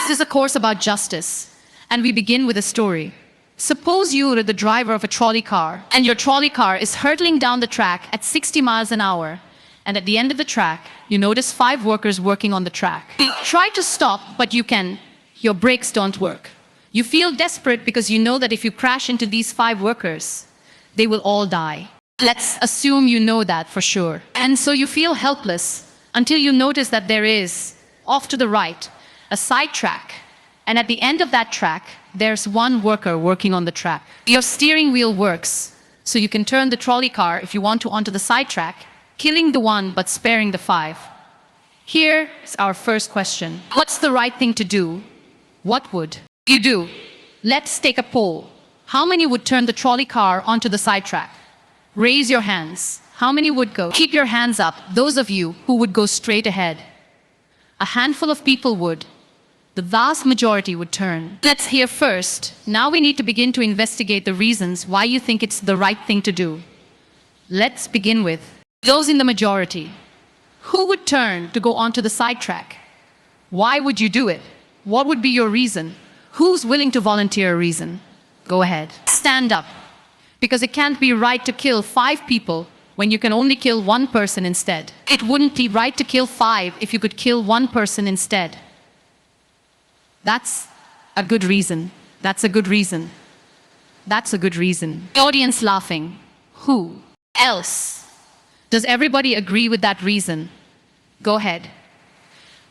This is a course about justice, and we begin with a story. Suppose you are the driver of a trolley car, and your trolley car is hurtling down the track at 60 miles an hour, and at the end of the track, you notice 5 workers working on the track. Try to stop, but you can. Your brakes don't work. You feel desperate because you know that if you crash into these 5 workers, they will all die. Let's assume you know that for sure. And so you feel helpless until you notice that there is, off to the right, a side track. And at the end of that track, there's 1 worker working on the track. Your steering wheel works, so you can turn the trolley car if you want to onto the side track, killing the 1 but sparing the 5. Here's our first question. What's the right thing to do? What would you do? Let's take a poll. How many would turn the trolley car onto the side track? Raise your hands. How many would go? Keep your hands up, those of you who would go straight ahead. A handful of people would. The vast majority would turn. Let's hear first. Now we need to begin to investigate the reasons why you think it's the right thing to do. Let's begin with those in the majority. Who would turn to go onto the side track? Why would you do it? What would be your reason? Who's willing to volunteer a reason? Go ahead. Stand up. Because it can't be right to kill 5 people when you can only kill 1 person instead. It wouldn't be right to kill 5 if you could kill 1 person instead. That's a good reason. That's a good reason. That's a good reason. The audience laughing. Who else? Does everybody agree with that reason? Go ahead.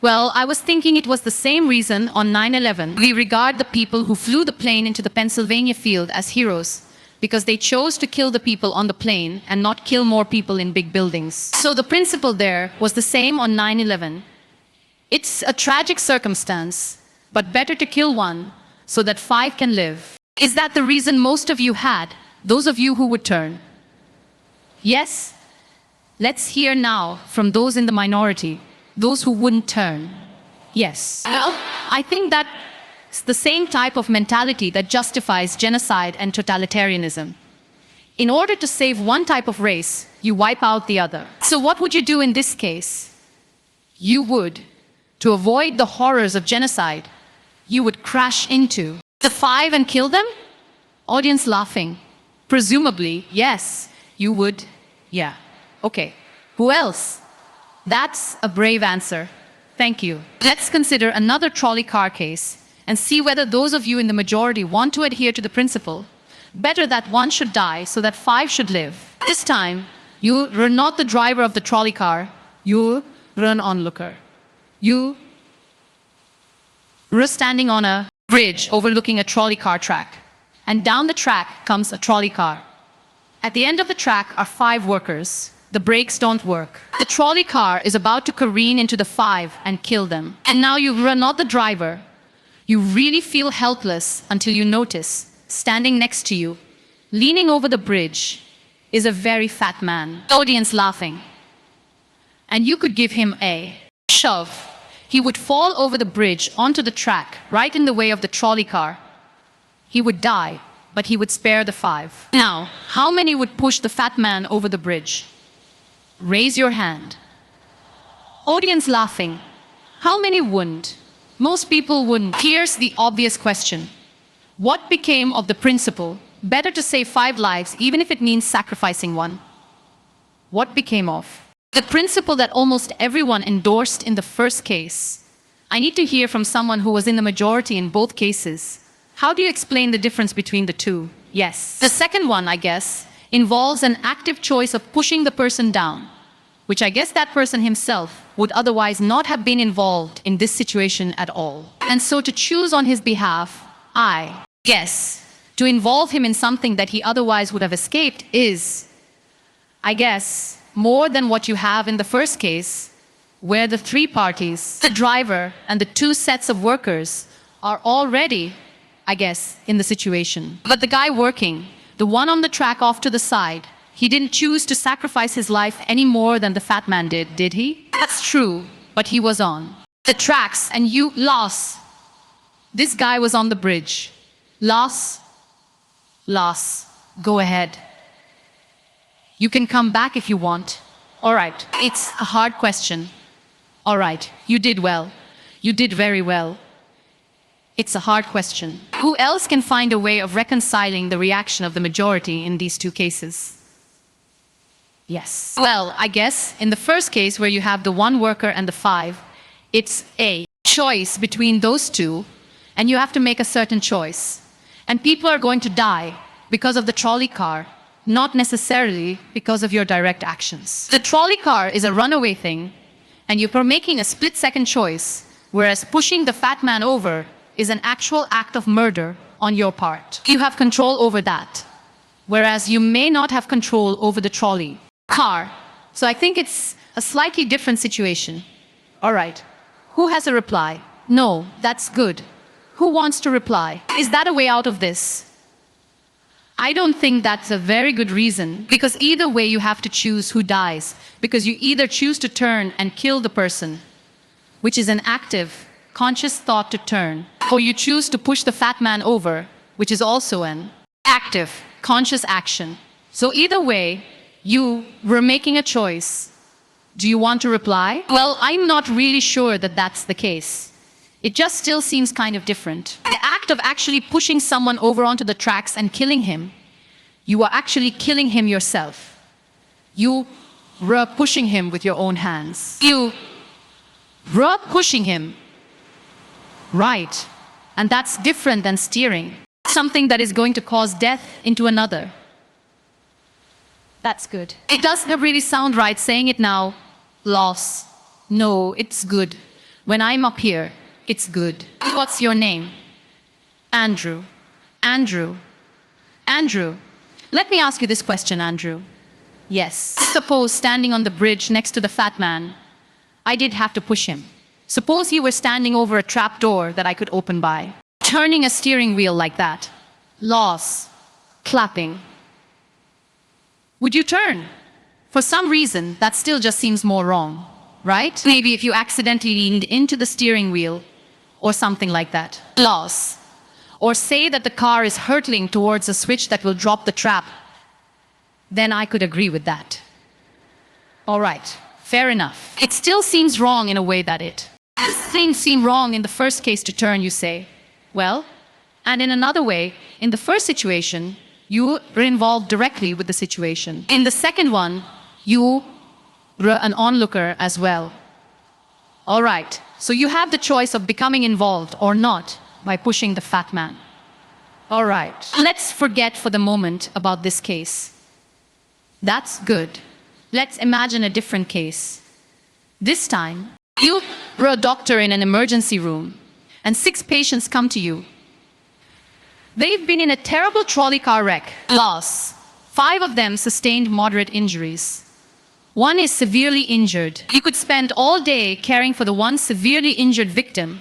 Well, I was thinking it was the same reason on 9/11. We regard the people who flew the plane into the Pennsylvania field as heroes because they chose to kill the people on the plane and not kill more people in big buildings. So the principle there was the same on 9/11. It's a tragic circumstance, but better to kill 1 so that 5 can live. Is that the reason most of you had, those of you who would turn? Yes? Let's hear now from those in the minority, those who wouldn't turn. Yes. Well, I think that's the same type of mentality that justifies genocide and totalitarianism. In order to save one type of race, you wipe out the other. So what would you do in this case? You would, to avoid the horrors of genocide, you would crash into the 5 and kill them? Audience laughing. Presumably, yes, you would. Yeah. Okay. Who else? That's a brave answer. Thank you. Let's consider another trolley car case and see whether those of you in the majority want to adhere to the principle. Better that 1 should die so that 5 should live. This time, you were not the driver of the trolley car. You were an onlooker. You were standing on a bridge overlooking a trolley car track. And down the track comes a trolley car. At the end of the track are 5 workers. The brakes don't work. The trolley car is about to careen into the 5 and kill them. And now you were not the driver. You really feel helpless until you notice, standing next to you, leaning over the bridge, is a very fat man. Audience laughing. And you could give him a shove. He would fall over the bridge onto the track, right in the way of the trolley car. He would die, but he would spare the 5. Now, how many would push the fat man over the bridge? Raise your hand. Audience laughing. How many wouldn't? Most people wouldn't. Here's the obvious question. What became of the principle, better to save 5 lives even if it means sacrificing 1? What became of the principle that almost everyone endorsed in the first case? I need to hear from someone who was in the majority in both cases. How do you explain the difference between the two? Yes. The second one, I guess, involves an active choice of pushing the person down, which I guess that person himself would otherwise not have been involved in this situation at all. And so to choose on his behalf, I guess, to involve him in something that he otherwise would have escaped is, I guess, more than what you have in the first case, where the 3 parties, the driver and the 2 sets of workers, are already, I guess, in the situation. But the guy working, the one on the track off to the side, he didn't choose to sacrifice his life any more than the fat man did he? That's true, but he was on the tracks and you lost. This guy was on the bridge. Loss. Go ahead. You can come back if you want. All right, it's a hard question. All right, you did well. You did very well. It's a hard question. Who else can find a way of reconciling the reaction of the majority in these two cases? Yes. Well, I guess in the first case where you have the one worker and the five, it's a choice between those two, and you have to make a certain choice. And people are going to die because of the trolley car, not necessarily because of your direct actions. The trolley car is a runaway thing, and you're making a split-second choice, whereas pushing the fat man over is an actual act of murder on your part. You have control over that, whereas you may not have control over the trolley car. So I think it's a slightly different situation. All right. Who has a reply? No, that's good. Who wants to reply? Is that a way out of this? I don't think that's a very good reason, because either way you have to choose who dies, because you either choose to turn and kill the person, which is an active, conscious thought to turn, or you choose to push the fat man over, which is also an active, conscious action. So either way, you were making a choice. Do you want to reply? Well, I'm not really sure that that's the case. It just still seems kind of different. The act of actually pushing someone over onto the tracks and killing him, you are actually killing him yourself. You were pushing him with your own hands. You were pushing him. Right. And that's different than steering. Something that is going to cause death into another. That's good. It doesn't really sound right saying it now. Loss. No, it's good. When I'm up here, it's good. What's your name? Andrew. Andrew. Andrew. Let me ask you this question, Andrew. Yes. Suppose standing on the bridge next to the fat man, I did have to push him. Suppose he were standing over a trap door that I could open by. Turning a steering wheel like that. Loss. Clapping. Would you turn? For some reason, that still just seems more wrong, right? Maybe if you accidentally leaned into the steering wheel or something like that. Loss. Or say that the car is hurtling towards a switch that will drop the trap. Then I could agree with that. All right, fair enough. It still seems wrong in a way that things seem wrong in the first case to turn, you say. Well, and in another way, in the first situation, you were involved directly with the situation. In the second one, you were an onlooker as well. All right, so you have the choice of becoming involved or not by pushing the fat man. All right, let's forget for the moment about this case. That's good. Let's imagine a different case. This time, you were a doctor in an emergency room, and 6 patients come to you. They've been in a terrible trolley car wreck. Loss. 5 of them sustained moderate injuries. 1 is severely injured. You could spend all day caring for the 1 severely injured victim,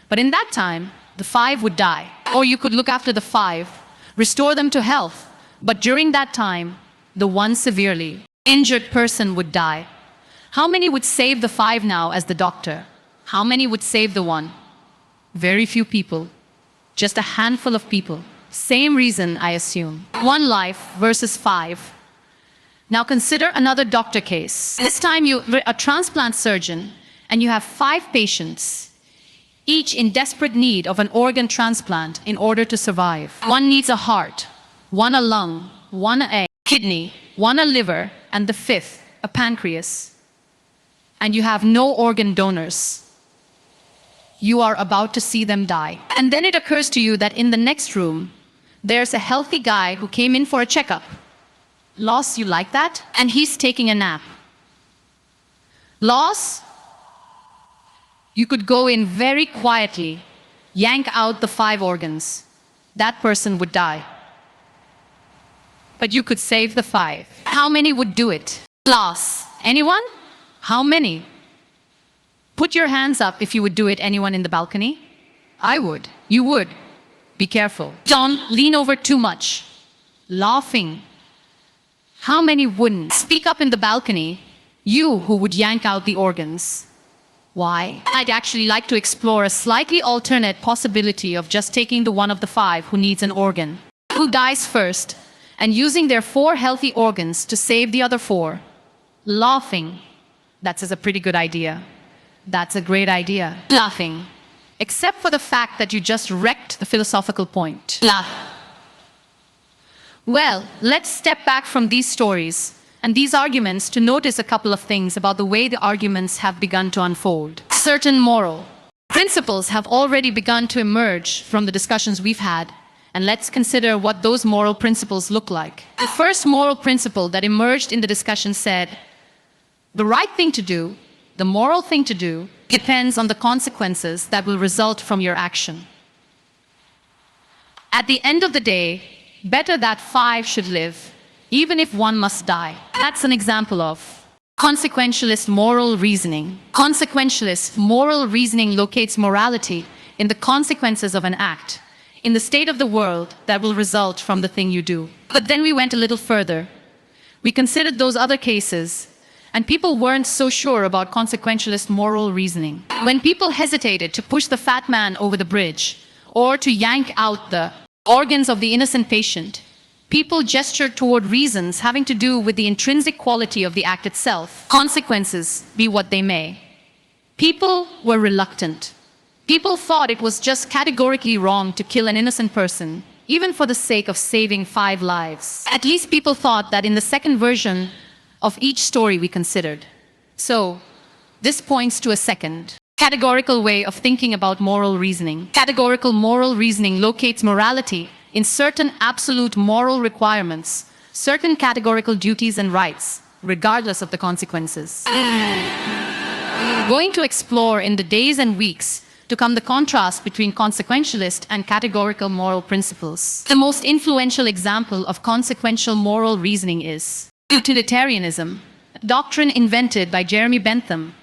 but in that time, the 5 would die. Or you could look after the 5, restore them to health, but during that time, the 1 severely injured person would die. How many would save the 5 now as the doctor? How many would save the 1? Very few people. Just a handful of people. Same reason, I assume. 1 life versus 5. Now consider another doctor case. This time you're a transplant surgeon and you have 5 patients, each in desperate need of an organ transplant in order to survive. 1 needs a heart, 1 a lung, 1 a kidney, 1 a liver, and the 5th, a pancreas. And you have no organ donors. You are about to see them die. And then it occurs to you that in the next room, there's a healthy guy who came in for a checkup. Loss, you like that? And he's taking a nap. Loss, you could go in very quietly, yank out the 5 organs. That person would die. But you could save the 5. How many would do it? Loss, anyone? How many? Put your hands up if you would do it, anyone in the balcony? I would. You would. Be careful. Don't lean over too much. Laughing. How many wouldn't? Speak up in the balcony. You who would yank out the organs. Why? I'd actually like to explore a slightly alternate possibility of just taking the 1 of the 5 who needs an organ, who dies first, and using their 4 healthy organs to save the other 4. Laughing. That's a pretty good idea. That's a great idea. Laughing. except for the fact that you just wrecked the philosophical point. Well, let's step back from these stories and these arguments to notice a couple of things about the way the arguments have begun to unfold. Certain moral principles have already begun to emerge from the discussions we've had, and let's consider what those moral principles look like. The first moral principle that emerged in the discussion said, the right thing to do, the moral thing to do, depends on the consequences that will result from your action. At the end of the day, better that 5 should live, even if 1 must die. That's an example of consequentialist moral reasoning. Consequentialist moral reasoning locates morality in the consequences of an act, in the state of the world that will result from the thing you do. But then we went a little further. We considered those other cases, and people weren't so sure about consequentialist moral reasoning. When people hesitated to push the fat man over the bridge, or to yank out the organs of the innocent patient, people gestured toward reasons having to do with the intrinsic quality of the act itself, consequences be what they may. People were reluctant. People thought it was just categorically wrong to kill an innocent person, even for the sake of saving 5 lives. At least people thought that in the second version of each story we considered. So, this points to a second categorical way of thinking about moral reasoning. Categorical moral reasoning locates morality in certain absolute moral requirements, certain categorical duties and rights, regardless of the consequences. We're going to explore in the days and weeks to come the contrast between consequentialist and categorical moral principles. The most influential example of consequential moral reasoning is Utilitarianism, a doctrine invented by Jeremy Bentham,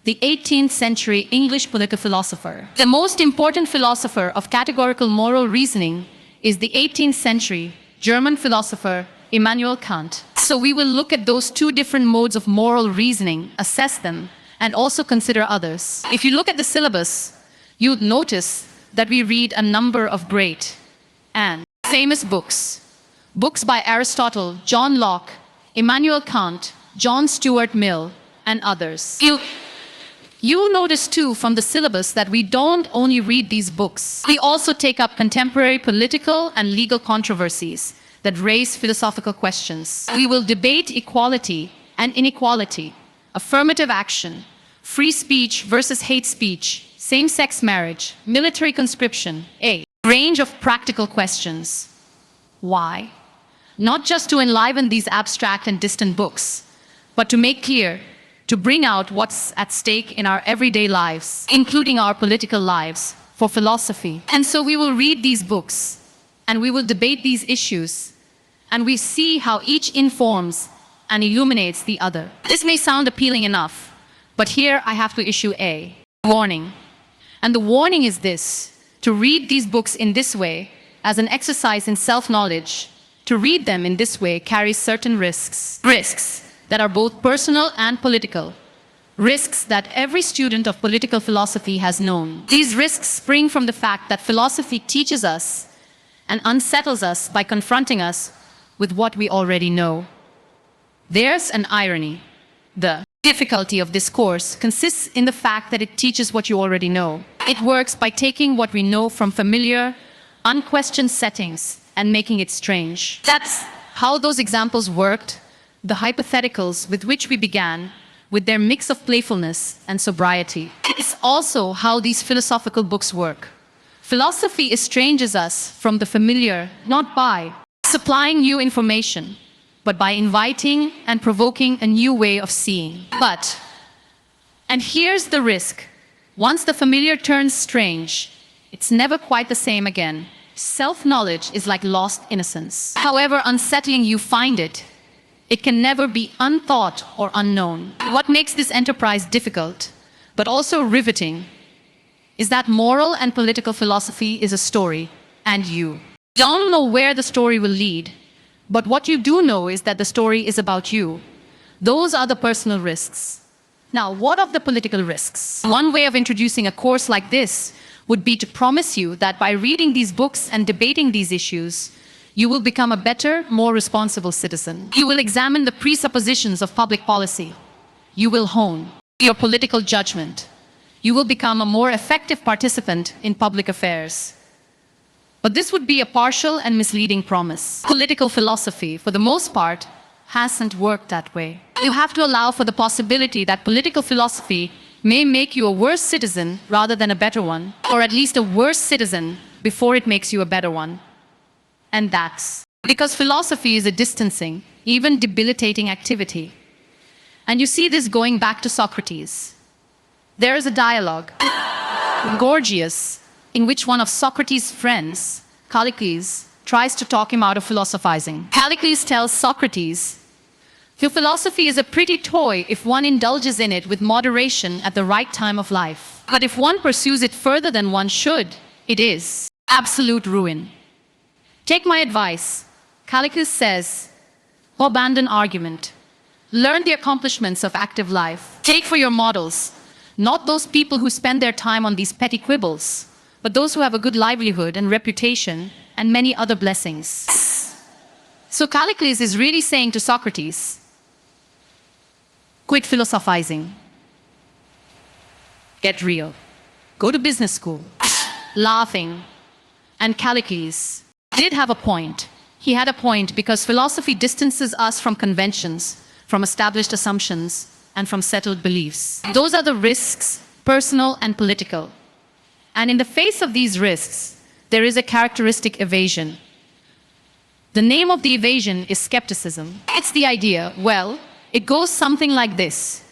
the 18th century English political philosopher. The most important philosopher of categorical moral reasoning is the 18th century German philosopher Immanuel Kant. So we will look at those 2 different modes of moral reasoning, assess them, and also consider others. If you look at the syllabus, you'd notice that we read a number of great and famous books. Books by Aristotle, John Locke, Immanuel Kant, John Stuart Mill, and others. You'll notice too from the syllabus that we don't only read these books. We also take up contemporary political and legal controversies that raise philosophical questions. We will debate equality and inequality, affirmative action, free speech versus hate speech, same-sex marriage, military conscription, a range of practical questions. Why? Not just to enliven these abstract and distant books, but to make clear, to bring out what's at stake in our everyday lives, including our political lives, for philosophy. And so we will read these books, and we will debate these issues, and we see how each informs and illuminates the other. This may sound appealing enough, but here I have to issue a warning. And the warning is this: to read these books in this way, as an exercise in self-knowledge, to read them in this way carries certain risks. Risks that are both personal and political. Risks that every student of political philosophy has known. These risks spring from the fact that philosophy teaches us and unsettles us by confronting us with what we already know. There's an irony. The difficulty of this course consists in the fact that it teaches what you already know. It works by taking what we know from familiar, unquestioned settings and making it strange. That's how those examples worked, the hypotheticals with which we began, with their mix of playfulness and sobriety. It's also how these philosophical books work. Philosophy estranges us from the familiar, not by supplying new information, but by inviting and provoking a new way of seeing. But, and here's the risk, once the familiar turns strange, it's never quite the same again. Self-knowledge is like lost innocence. However unsettling you find it, it can never be unthought or unknown. What makes this enterprise difficult, but also riveting, is that moral and political philosophy is a story, and you don't know where the story will lead, but what you do know is that the story is about you. Those are the personal risks. Now, what of the political risks? One way of introducing a course like this would be to promise you that by reading these books and debating these issues, you will become a better, more responsible citizen. You will examine the presuppositions of public policy. You will hone your political judgment. you will become a more effective participant in public affairs. But this would be a partial and misleading promise. Political philosophy, for the most part, hasn't worked that way. You have to allow for the possibility that political philosophy may make you a worse citizen rather than a better one, or at least a worse citizen before it makes you a better one. And that's because philosophy is a distancing, even debilitating activity. And you see this going back to Socrates. There is a dialogue, Gorgias, in which one of Socrates' friends, Callicles, tries to talk him out of philosophizing. Callicles tells Socrates, "Your philosophy is a pretty toy if one indulges in it with moderation at the right time of life. But if one pursues it further than one should, it is absolute ruin. Take my advice," Callicles says, "abandon argument. Learn the accomplishments of active life. Take for your models not those people who spend their time on these petty quibbles, but those who have a good livelihood and reputation and many other blessings." So Callicles is really saying to Socrates, quit philosophizing. Get real. Go to business school. Laughing. And Callicles did have a point. He had a point because philosophy distances us from conventions, from established assumptions, and from settled beliefs. Those are the risks, personal and political. And in the face of these risks, there is a characteristic evasion. The name of the evasion is skepticism. It's the idea, well, it goes something like this.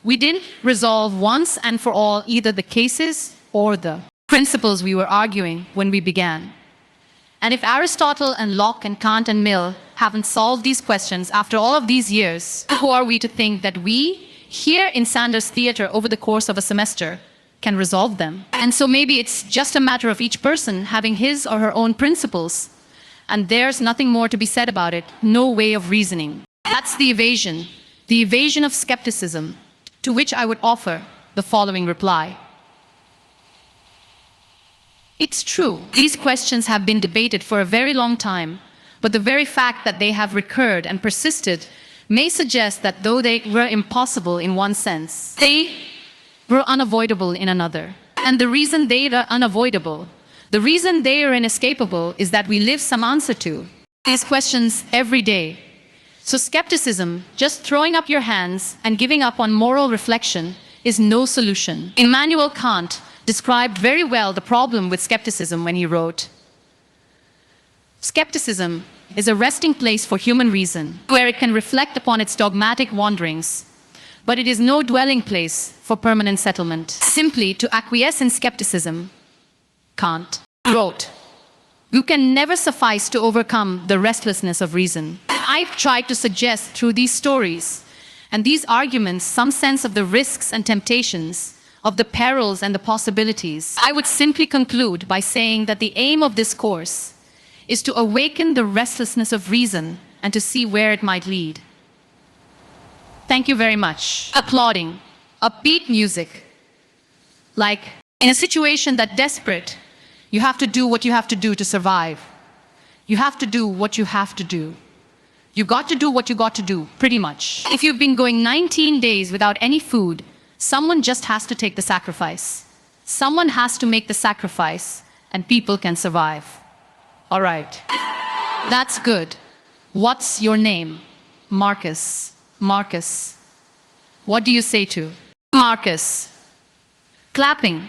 We didn't resolve once and for all either the cases or the principles we were arguing when we began. And if Aristotle and Locke and Kant and Mill haven't solved these questions after all of these years, who are we to think that we, here in Sanders Theatre over the course of a semester, can resolve them? And so maybe it's just a matter of each person having his or her own principles, and there's nothing more to be said about it, no way of reasoning. That's the evasion of skepticism, to which I would offer the following reply. It's true, these questions have been debated for a very long time, but the very fact that they have recurred and persisted may suggest that though they were impossible in one sense, they were unavoidable in another. And the reason they are unavoidable, the reason they are inescapable, is that we live some answer to these questions every day. So skepticism, just throwing up your hands and giving up on moral reflection, is no solution. Immanuel Kant described very well the problem with skepticism when he wrote, "Skepticism is a resting place for human reason, where it can reflect upon its dogmatic wanderings, but it is no dwelling place for permanent settlement. Simply to acquiesce in skepticism," Kant wrote, "you can never suffice to overcome the restlessness of reason." I've tried to suggest through these stories and these arguments some sense of the risks and temptations, of the perils and the possibilities. I would simply conclude by saying that the aim of this course is to awaken the restlessness of reason and to see where it might lead. Thank you very much. Applauding, upbeat music. Like, in a situation that's desperate, you have to do what you have to do to survive. You have to do what you have to do. You got to do what you got to do, pretty much. If you've been going 19 days without any food, someone just has to take the sacrifice. Someone has to make the sacrifice, and people can survive. All right. That's good. What's your name? Marcus. Marcus. What do you say to Marcus? Clapping.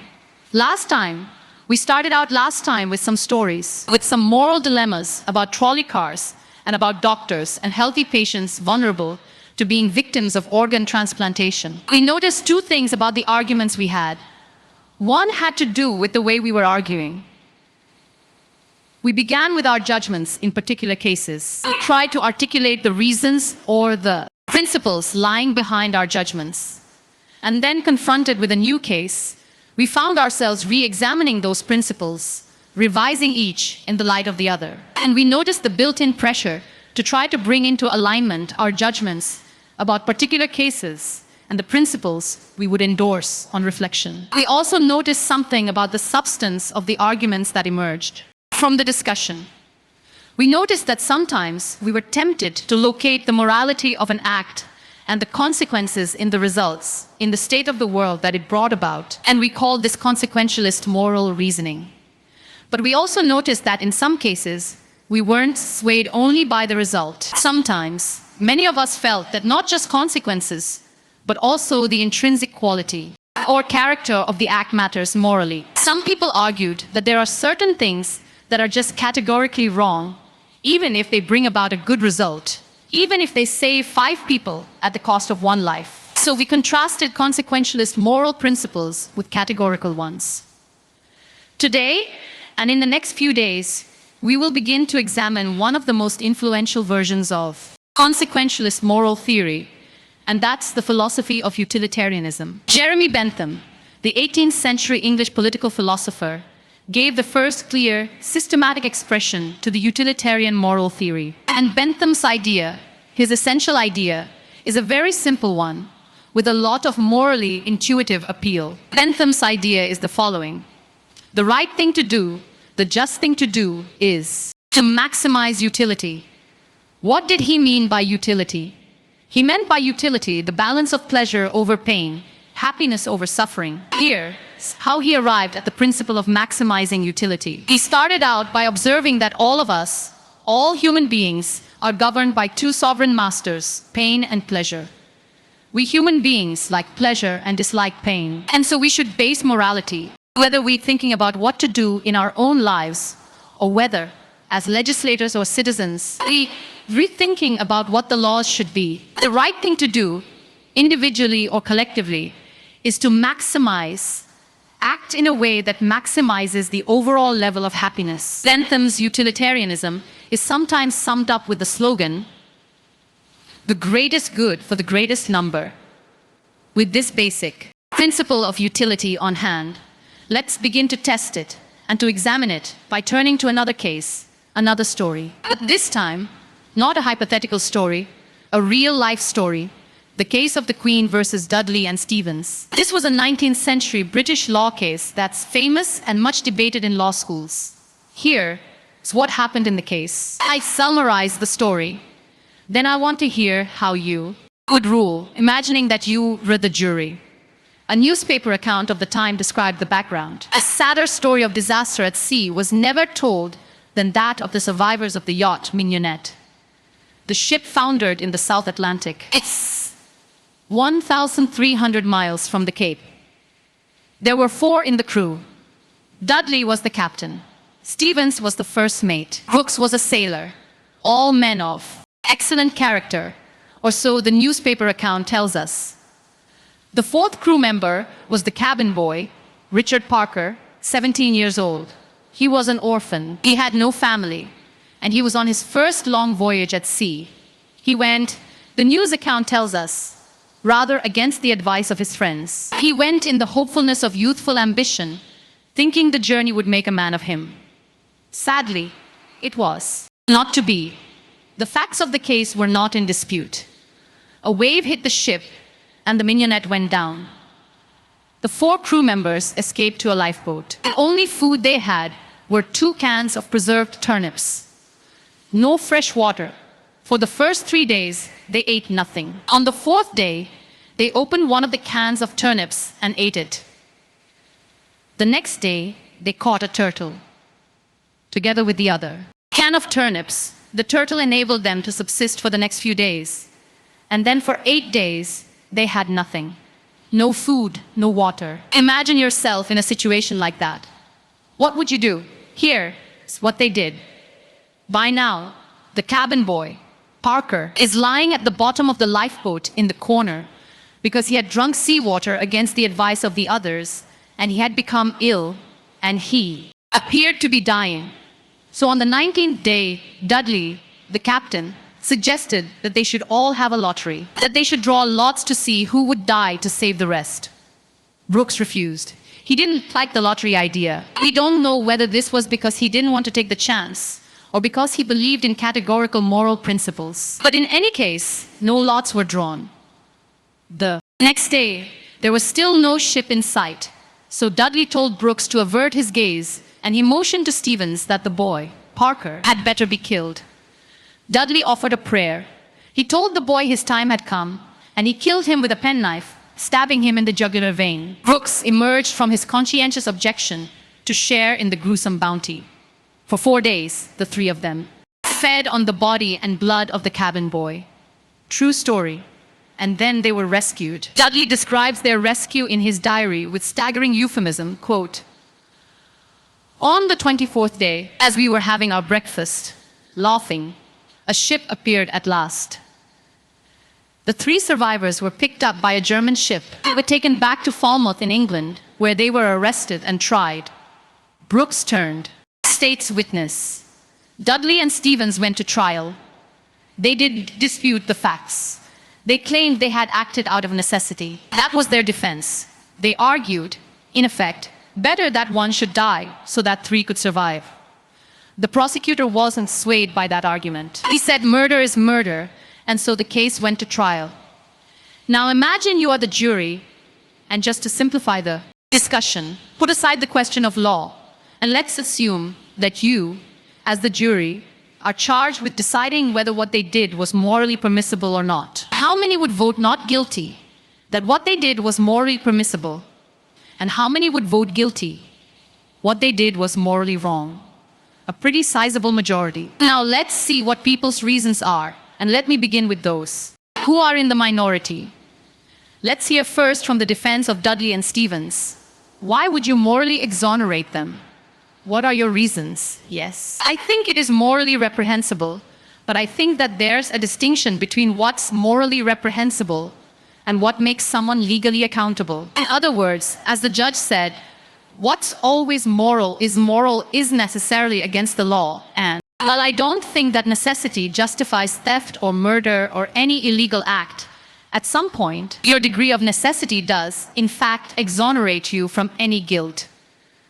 We started out last time with some stories, with some moral dilemmas about trolley cars and about doctors and healthy patients vulnerable to being victims of organ transplantation. We noticed two things about the arguments we had. One had to do with the way we were arguing. We began with our judgments in particular cases. We tried to articulate the reasons or the principles lying behind our judgments. And then confronted with a new case, we found ourselves re-examining those principles, revising each in the light of the other. And we noticed the built-in pressure to try to bring into alignment our judgments about particular cases and the principles we would endorse on reflection. We also noticed something about the substance of the arguments that emerged from the discussion. We noticed that sometimes we were tempted to locate the morality of an act and the consequences in the results, in the state of the world that it brought about. And we call this consequentialist moral reasoning. But we also noticed that in some cases, we weren't swayed only by the result. Sometimes, many of us felt that not just consequences, but also the intrinsic quality or character of the act matters morally. Some people argued that there are certain things that are just categorically wrong, even if they bring about a good result, even if they save 5 people at the cost of 1 life. So we contrasted consequentialist moral principles with categorical ones. Today, and in the next few days, we will begin to examine one of the most influential versions of consequentialist moral theory, and that's the philosophy of utilitarianism. Jeremy Bentham, the 18th century English political philosopher, gave the first clear, systematic expression to the utilitarian moral theory. And Bentham's idea, his essential idea, is a very simple one, with a lot of morally intuitive appeal. Bentham's idea is the following: the right thing to do, the just thing to do, is to maximize utility. What did he mean by utility? He meant by utility the balance of pleasure over pain, happiness over suffering. Here's how he arrived at the principle of maximizing utility. He started out by observing that all of us, all human beings, are governed by 2 sovereign masters, pain and pleasure. We human beings like pleasure and dislike pain. And so we should base morality, whether we're thinking about what to do in our own lives, or whether, as legislators or citizens, we're rethinking about what the laws should be. The right thing to do, individually or collectively, is to maximize, act in a way that maximizes the overall level of happiness. Bentham's utilitarianism is sometimes summed up with the slogan, "The greatest good for the greatest number." With this basic principle of utility on hand, let's begin to test it and to examine it by turning to another case, another story. But this time, not a hypothetical story, a real-life story, the case of the Queen versus Dudley and Stephens. This was a 19th century British law case that's famous and much debated in law schools. Here is what happened in the case. I summarize the story. Then I want to hear how you would rule, imagining that you were the jury. A newspaper account of the time described the background. A sadder story of disaster at sea was never told than that of the survivors of the yacht Muniba. The ship foundered in the South Atlantic. It's 1,300 miles from the Cape. There were 4 in the crew. Dudley was the captain. Stephens was the first mate. Brooks was a sailor. All men of excellent character, or so the newspaper account tells us. The 4th crew member was the cabin boy, Richard Parker, 17 years old. He was an orphan. He had no family, and he was on his first long voyage at sea. He went, the news account tells us, rather against the advice of his friends. He went in the hopefulness of youthful ambition, thinking the journey would make a man of him. Sadly, it was not to be. The facts of the case were not in dispute. A wave hit the ship, and the Muniba went down. The 4 crew members escaped to a lifeboat. The only food they had were 2 cans of preserved turnips. No fresh water. For the first 3 days, they ate nothing. On the 4th day, they opened one of the cans of turnips and ate it. The next day, they caught a turtle, together with the other. Can of turnips, the turtle enabled them to subsist for the next few days. And then for 8 days, they had nothing. No food, no water. Imagine yourself in a situation like that. What would you do? Here's what they did. By now, the cabin boy, Parker, is lying at the bottom of the lifeboat in the corner because he had drunk seawater against the advice of the others, and he had become ill, and he appeared to be dying. So on the 19th day, Dudley, the captain, suggested that they should all have a lottery, that they should draw lots to see who would die to save the rest. Brooks refused. He didn't like the lottery idea. We don't know whether this was because he didn't want to take the chance, or because he believed in categorical moral principles. But in any case, no lots were drawn. The next day, there was still no ship in sight, so Dudley told Brooks to avert his gaze, and he motioned to Stephens that the boy, Parker, had better be killed. Dudley offered a prayer. He told the boy his time had come, and he killed him with a penknife, stabbing him in the jugular vein. Brooks emerged from his conscientious objection to share in the gruesome bounty. For 4 days, the three of them fed on the body and blood of the cabin boy. True story. And then they were rescued. Dudley describes their rescue in his diary with staggering euphemism, quote, "On the 24th day, as we were having our breakfast, laughing, a ship appeared at last. The three survivors were picked up by a German ship. They were taken back to Falmouth in England, where they were arrested and tried. Brooks turned state's witness. Dudley and Stephens went to trial. They did dispute the facts. They claimed they had acted out of necessity. That was their defense. They argued, in effect, better that one should die so that three could survive. The prosecutor wasn't swayed by that argument. He said murder is murder, and so the case went to trial. Now imagine you are the jury, and just to simplify the discussion, put aside the question of law, and let's assume that you, as the jury, are charged with deciding whether what they did was morally permissible or not. How many would vote not guilty, that what they did was morally permissible? And how many would vote guilty, what they did was morally wrong? A pretty sizable majority. Now let's see what people's reasons are, and let me begin with those who are in the minority. Let's hear first from the defense of Dudley and Stephens. Why would you morally exonerate them? What are your reasons? Yes, I think it is morally reprehensible, but I think that there's a distinction between what's morally reprehensible and what makes someone legally accountable. In other words, as the judge said, what's always moral is necessarily against the law, and while I don't think that necessity justifies theft or murder or any illegal act, at some point, your degree of necessity does, in fact, exonerate you from any guilt.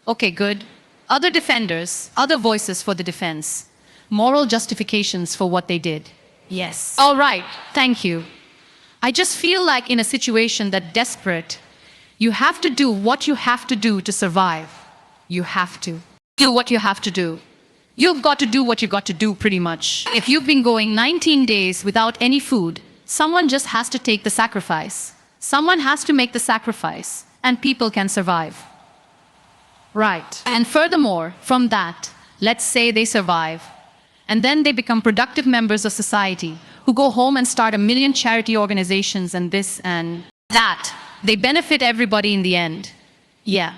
Okay, good. Other defenders, other voices for the defense, moral justifications for what they did. Yes. All right, thank you. I just feel like in a situation that desperate, you have to do what you have to do to survive. You have to do what you have to do. You've got to do what you've got to do pretty much. If you've been going 19 days without any food, someone just has to take the sacrifice. Someone has to make the sacrifice, and people can survive. Right. And furthermore, from that, let's say they survive, and then they become productive members of society who go home and start a million charity organizations and this and that. They benefit everybody in the end. Yeah.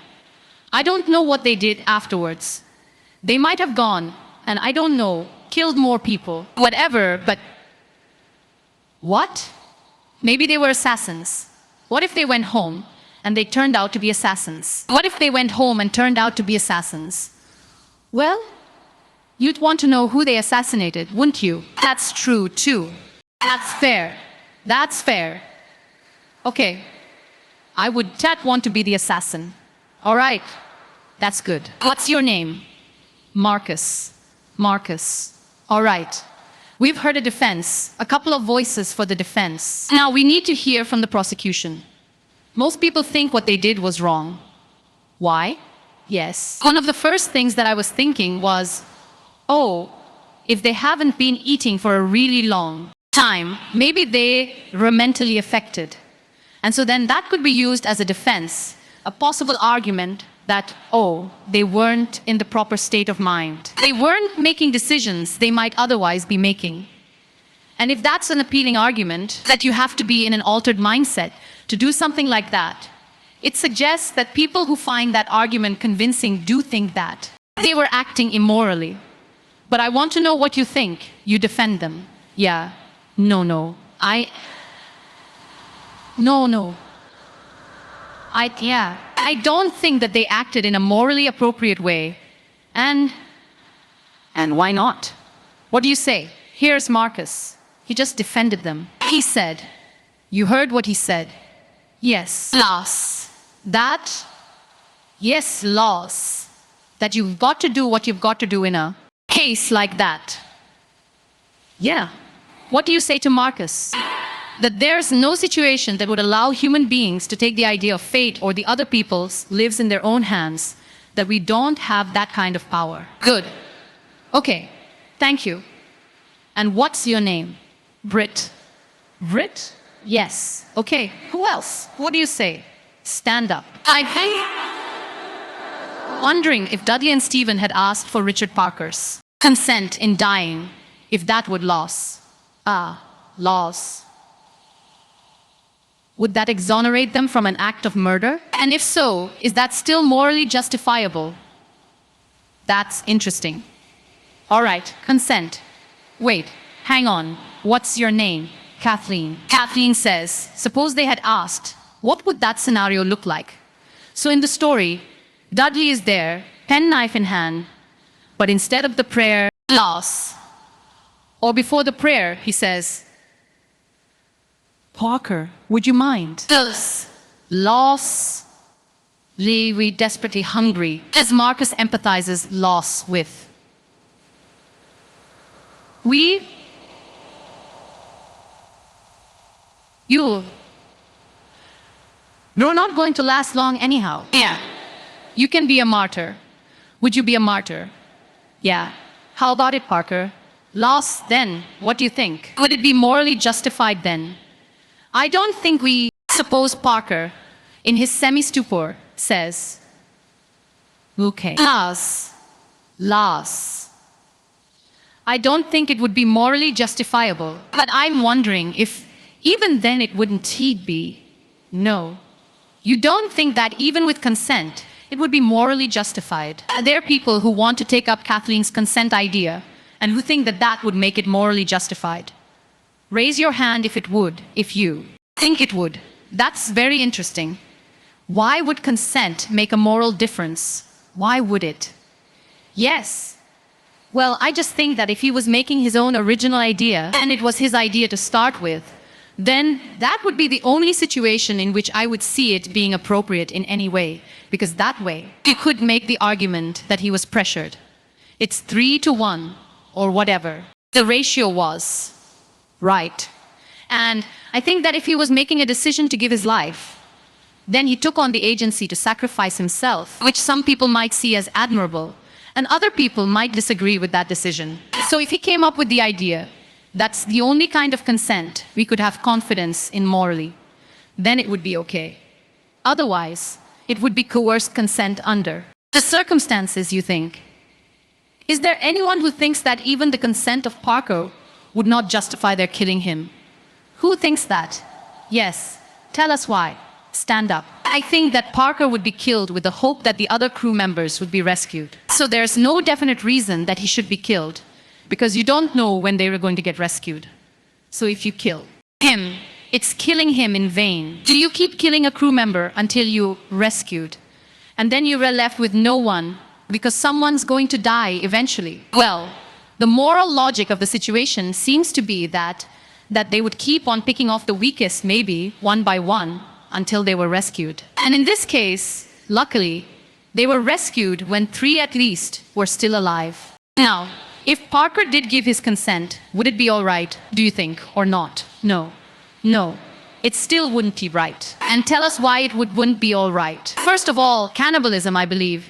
I don't know what they did afterwards. They might have gone, and I don't know, killed more people, whatever, but what? Maybe they were assassins. What if they went home and they turned out to be assassins? What if they went home and turned out to be assassins? Well, you'd want to know who they assassinated, wouldn't you? That's true, too. That's fair. That's fair. Okay. I would want to be the assassin. All right. That's good. What's your name? Marcus. Marcus. All right. We've heard a defense, a couple of voices for the defense. Now we need to hear from the prosecution. Most people think what they did was wrong. Why? Yes. One of the first things that I was thinking was, oh, if they haven't been eating for a really long time, maybe they were mentally affected. And so then that could be used as a defense, a possible argument that, oh, they weren't in the proper state of mind. They weren't making decisions they might otherwise be making. And if that's an appealing argument, that you have to be in an altered mindset to do something like that, it suggests that people who find that argument convincing do think that they were acting immorally. But I want to know what you think. You defend them. Yeah. No. I don't think that they acted in a morally appropriate way. And why not? What do you say? Here's Marcus. He just defended them. He said, you heard what he said. Yes, laws. Laws. That you've got to do what you've got to do in a case like that. Yeah. What do you say to Marcus? That there's no situation that would allow human beings to take the idea of fate or the other people's lives in their own hands, that we don't have that kind of power. Good. Okay. Thank you. And what's your name? Britt. Britt? Yes. Okay. Who else? What do you say? Stand up. I think. Wondering if Dudley and Stephen had asked for Richard Parker's consent in dying, if that would loss. Loss. Would that exonerate them from an act of murder? And if so, is that still morally justifiable? That's interesting. All right, consent. Wait, hang on. What's your name? Kathleen. Kathleen says, suppose they had asked, what would that scenario look like? So in the story, Dudley is there, penknife in hand, but instead of the prayer, loss. Or before the prayer, he says, Parker, would you mind? Thus, loss, we desperately hungry, as Marcus empathizes loss with. You're not going to last long anyhow. Yeah. You can be a martyr. Would you be a martyr? Yeah. How about it, Parker? Loss, then. What do you think? Would it be morally justified then? I don't think we suppose Parker, in his semi-stupor, says, okay. Loss. I don't think it would be morally justifiable, but I'm wondering if even then it wouldn't he'd be. No. You don't think that even with consent, it would be morally justified? There are people who want to take up Kathleen's consent idea and who think that that would make it morally justified. Raise your hand if it would, if you think it would. That's very interesting. Why would consent make a moral difference? Why would it? Yes. Well, I just think that if he was making his own original idea, and it was his idea to start with, then that would be the only situation in which I would see it being appropriate in any way, because that way you could make the argument that he was pressured. It's 3-1, or whatever the ratio was. Right. And I think that if he was making a decision to give his life, then he took on the agency to sacrifice himself, which some people might see as admirable, and other people might disagree with that decision. So if he came up with the idea, that's the only kind of consent we could have confidence in morally, then it would be okay. Otherwise, it would be coerced consent under the circumstances, you think. Is there anyone who thinks that even the consent of Parker would not justify their killing him? Who thinks that? Yes. Tell us why. Stand up. I think that Parker would be killed with the hope that the other crew members would be rescued. So there's no definite reason that he should be killed, because you don't know when they were going to get rescued. So if you kill him, it's killing him in vain. Do you keep killing a crew member until you rescued? And then you were left with no one, because someone's going to die eventually. Well, the moral logic of the situation seems to be that they would keep on picking off the weakest, maybe, one by one, until they were rescued. And in this case, luckily, they were rescued when 3 at least were still alive. Now, if Parker did give his consent, would it be all right, do you think, or not? No. No. It still wouldn't be right. And tell us why it wouldn't be all right. First of all, cannibalism, I believe,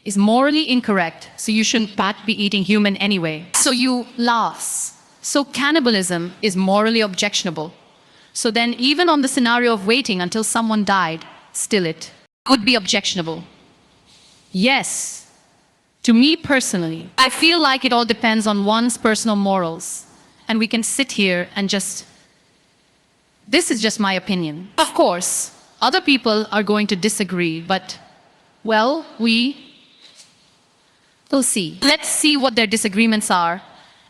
is morally incorrect, so you shouldn't be eating human anyway. So you loss. So cannibalism is morally objectionable. So then even on the scenario of waiting until someone died, still it would be objectionable. Yes. To me personally, I feel like it all depends on one's personal morals. And we can sit here and this is just my opinion. Of course, other people are going to disagree, but, well, we'll see. Let's see what their disagreements are,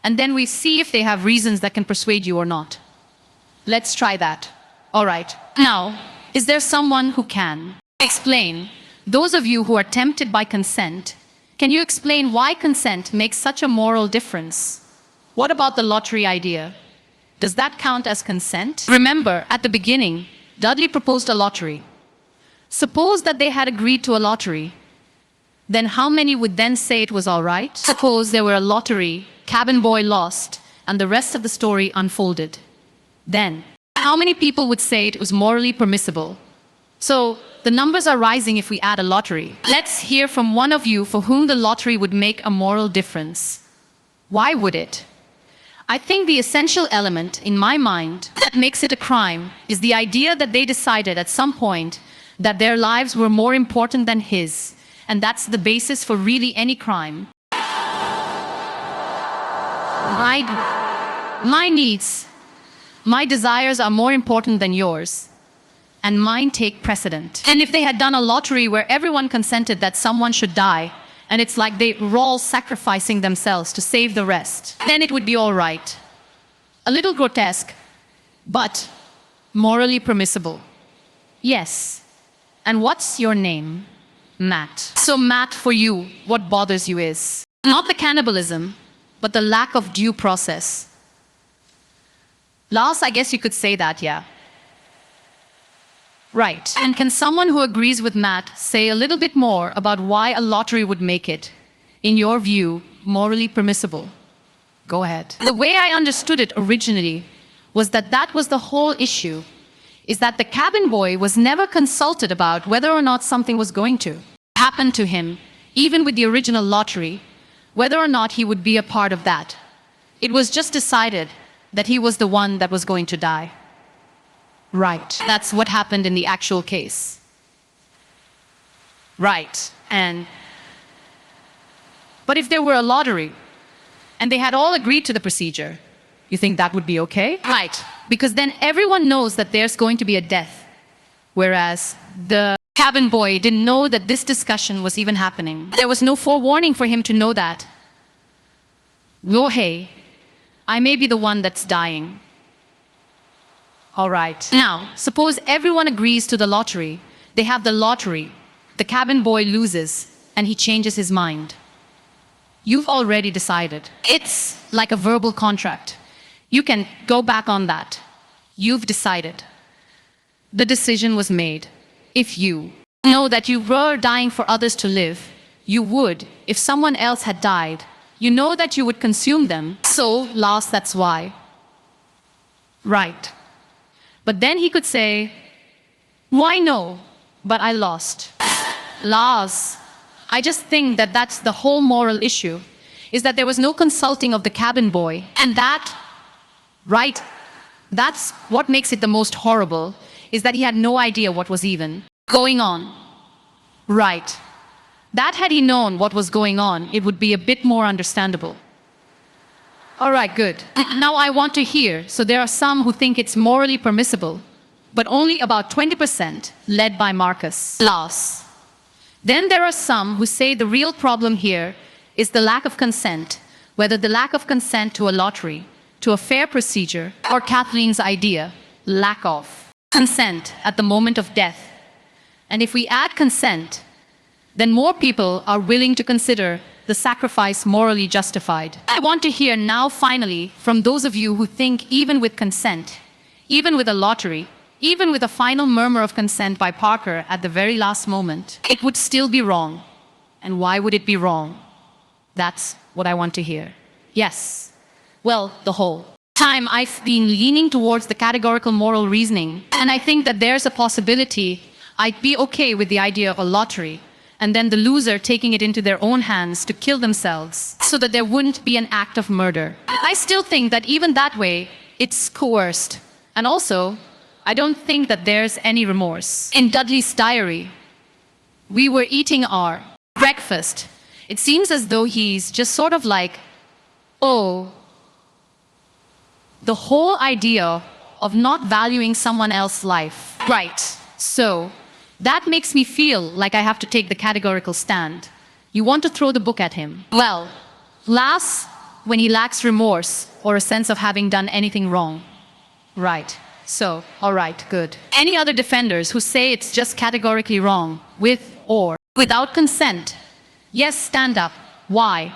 and then we see if they have reasons that can persuade you or not. Let's try that. All right. Now, is there someone who can explain, those of you who are tempted by consent, can you explain why consent makes such a moral difference? What about the lottery idea? Does that count as consent? Remember, at the beginning, Dudley proposed a lottery. Suppose that they had agreed to a lottery. Then how many would then say it was all right? Suppose there were a lottery, cabin boy lost, and the rest of the story unfolded. Then, how many people would say it was morally permissible? So, the numbers are rising if we add a lottery. Let's hear from one of you for whom the lottery would make a moral difference. Why would it? I think the essential element in my mind that makes it a crime is the idea that they decided at some point that their lives were more important than his, and that's the basis for really any crime. My needs, my desires are more important than yours, and mine take precedent. And if they had done a lottery where everyone consented that someone should die, and it's like they were all sacrificing themselves to save the rest, then it would be all right. A little grotesque, but morally permissible. Yes. And what's your name? Matt. So Matt, for you, what bothers you is not the cannibalism, but the lack of due process. Lars, I guess you could say that, yeah. Right. And can someone who agrees with Matt say a little bit more about why a lottery would make it, in your view, morally permissible? Go ahead. The way I understood it originally was that was the whole issue, is that the cabin boy was never consulted about whether or not something was going to happen to him, even with the original lottery, whether or not he would be a part of that. It was just decided that he was the one that was going to die. Right. That's what happened in the actual case. Right. But if there were a lottery, and they had all agreed to the procedure, you think that would be okay? Right. Because then everyone knows that there's going to be a death. Whereas the cabin boy didn't know that this discussion was even happening. There was no forewarning for him to know that. Oh, hey, I may be the one that's dying. All right. Now, suppose everyone agrees to the lottery. They have the lottery. The cabin boy loses, and he changes his mind. You've already decided. It's like a verbal contract. You can go back on that. You've decided. The decision was made. If you know that you were dying for others to live, you would, if someone else had died, you know that you would consume them. So, Lars, that's why. Right. But then he could say, why no? But I lost. Lars, I just think that that's the whole moral issue, is that there was no consulting of the cabin boy. And that, right, that's what makes it the most horrible, is that he had no idea what was even going on. Right. That had he known what was going on, it would be a bit more understandable. All right, good. Now I want to hear, so there are some who think it's morally permissible, but only about 20%, led by Marcus. Lars. Then there are some who say the real problem here is the lack of consent, whether the lack of consent to a lottery, to a fair procedure, or Kathleen's idea, lack of consent at the moment of death. And if we add consent, then more people are willing to consider the sacrifice morally justified. I want to hear now finally from those of you who think even with consent, even with a lottery, even with a final murmur of consent by Parker at the very last moment, it would still be wrong. And why would it be wrong? That's what I want to hear. Yes. Well, the whole time I've been leaning towards the categorical moral reasoning, and I think that there's a possibility I'd be okay with the idea of a lottery, and then the loser taking it into their own hands to kill themselves so that there wouldn't be an act of murder. I still think that even that way, it's coerced. And also, I don't think that there's any remorse. In Dudley's diary, we were eating our breakfast. It seems as though he's just sort of like, oh, the whole idea of not valuing someone else's life. Right. So, that makes me feel like I have to take the categorical stand. You want to throw the book at him. Well, Lars, when he lacks remorse or a sense of having done anything wrong. Right. So, all right, good. Any other defenders who say it's just categorically wrong, with or without consent? Yes, stand up. Why?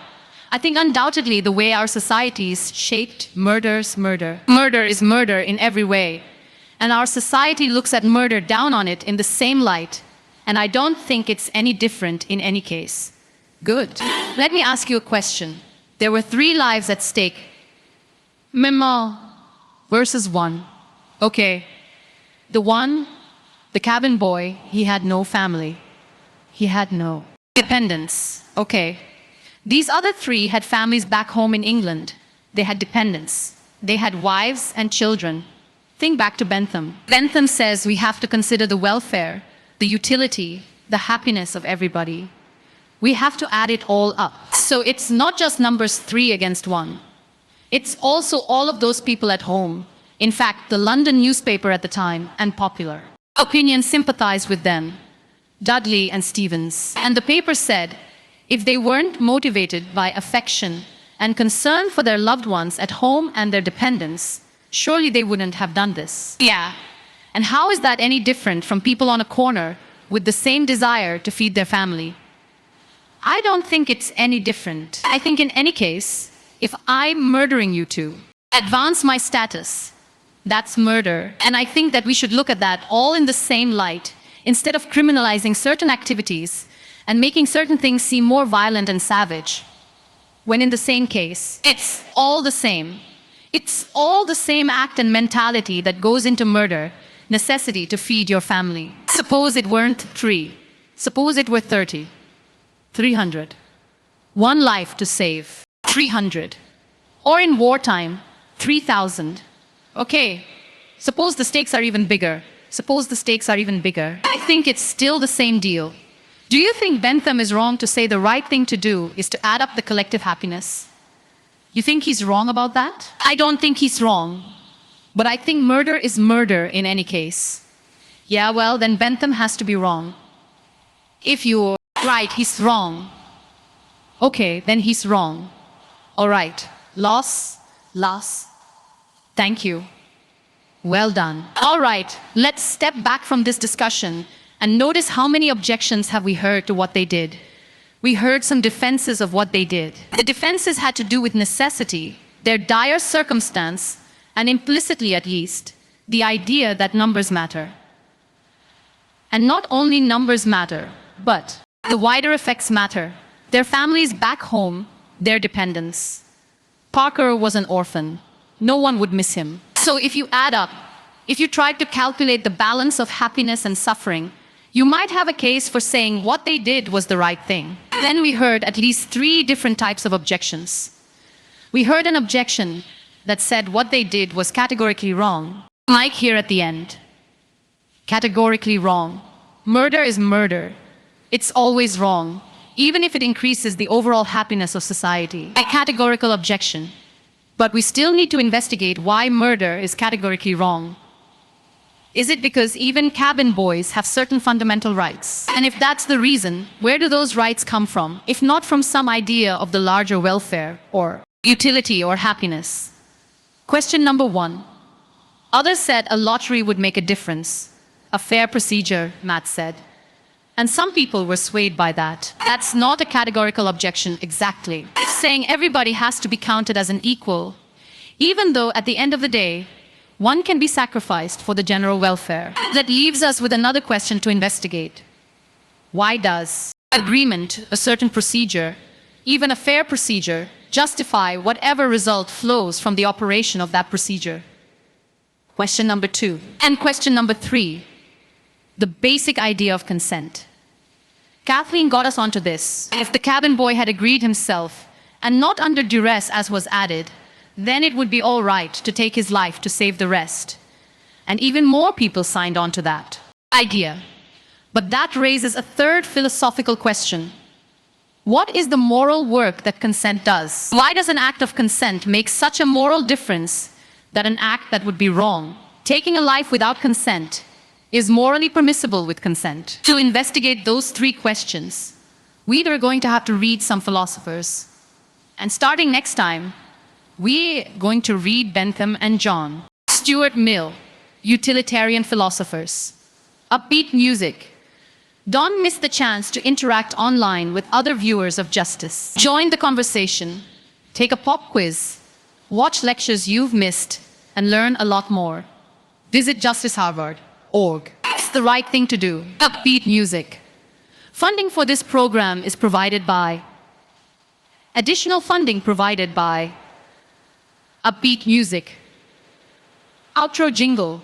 I think undoubtedly the way our society is shaped, murder's murder. Murder is murder in every way. And our society looks at murder down on it in the same light. And I don't think it's any different in any case. Good. Let me ask you a question. There were 3 lives at stake. Mima versus 1. Okay. The one, the cabin boy, he had no family. He had no dependents. Okay. These other 3 had families back home in England. They had dependents. They had wives and children. Think back to Bentham. Bentham says we have to consider the welfare, the utility, the happiness of everybody. We have to add it all up. So it's not just numbers 3 against 1. It's also all of those people at home. In fact, the London newspaper at the time and popular opinion sympathized with them, Dudley and Stephens. And the paper said, if they weren't motivated by affection and concern for their loved ones at home and their dependents, surely they wouldn't have done this. Yeah. And how is that any different from people on a corner with the same desire to feed their family? I don't think it's any different. I think in any case, if I'm murdering you two, advance my status, that's murder. And I think that we should look at that all in the same light, instead of criminalizing certain activities and making certain things seem more violent and savage. When in the same case, it's all the same. It's all the same act and mentality that goes into murder, necessity to feed your family. Suppose it weren't 3. Suppose it were 30. 300. One life to save. 300. Or in wartime, 3,000. Okay, suppose the stakes are even bigger. Suppose the stakes are even bigger. I think it's still the same deal. Do you think Bentham is wrong to say the right thing to do is to add up the collective happiness? You think he's wrong about that? I don't think he's wrong. But I think murder is murder in any case. Yeah, well, then Bentham has to be wrong. If you're right, he's wrong. Okay, then he's wrong. All right. Loss. Thank you. Well done. All right, let's step back from this discussion and notice how many objections have we heard to what they did. We heard some defenses of what they did. The defenses had to do with necessity, their dire circumstance, and implicitly at least, the idea that numbers matter. And not only numbers matter, but the wider effects matter. Their families back home, their dependents. Parker was an orphan. No one would miss him. So if you add up, if you tried to calculate the balance of happiness and suffering, you might have a case for saying what they did was the right thing. Then we heard at least 3 different types of objections. We heard an objection that said what they did was categorically wrong, like here at the end. Categorically wrong. Murder is murder. It's always wrong, even if it increases the overall happiness of society. A categorical objection. But we still need to investigate why murder is categorically wrong. Is it because even cabin boys have certain fundamental rights? And if that's the reason, where do those rights come from, if not from some idea of the larger welfare, or utility, or happiness? Question number 1. Others said a lottery would make a difference. A fair procedure, Matt said. And some people were swayed by that. That's not a categorical objection exactly. It's saying everybody has to be counted as an equal, even though at the end of the day, one can be sacrificed for the general welfare. That leaves us with another question to investigate. Why does agreement, a certain procedure, even a fair procedure, justify whatever result flows from the operation of that procedure? Question number 2. And question number 3. The basic idea of consent. Kathleen got us onto this. If the cabin boy had agreed himself, and not under duress as was added, then it would be all right to take his life to save the rest. And even more people signed on to that idea. But that raises a third philosophical question. What is the moral work that consent does? Why does an act of consent make such a moral difference that an act that would be wrong, taking a life without consent, is morally permissible with consent? To investigate those 3 questions, we are going to have to read some philosophers. And starting next time, we're going to read Bentham and John. Stuart Mill, utilitarian philosophers. Upbeat music. Don't miss the chance to interact online with other viewers of justice. Join the conversation. Take a pop quiz. Watch lectures you've missed and learn a lot more. Visit justiceharvard.org. It's the right thing to do. Upbeat music. Funding for this program is provided by additional funding provided by Upbeat music. Outro jingle.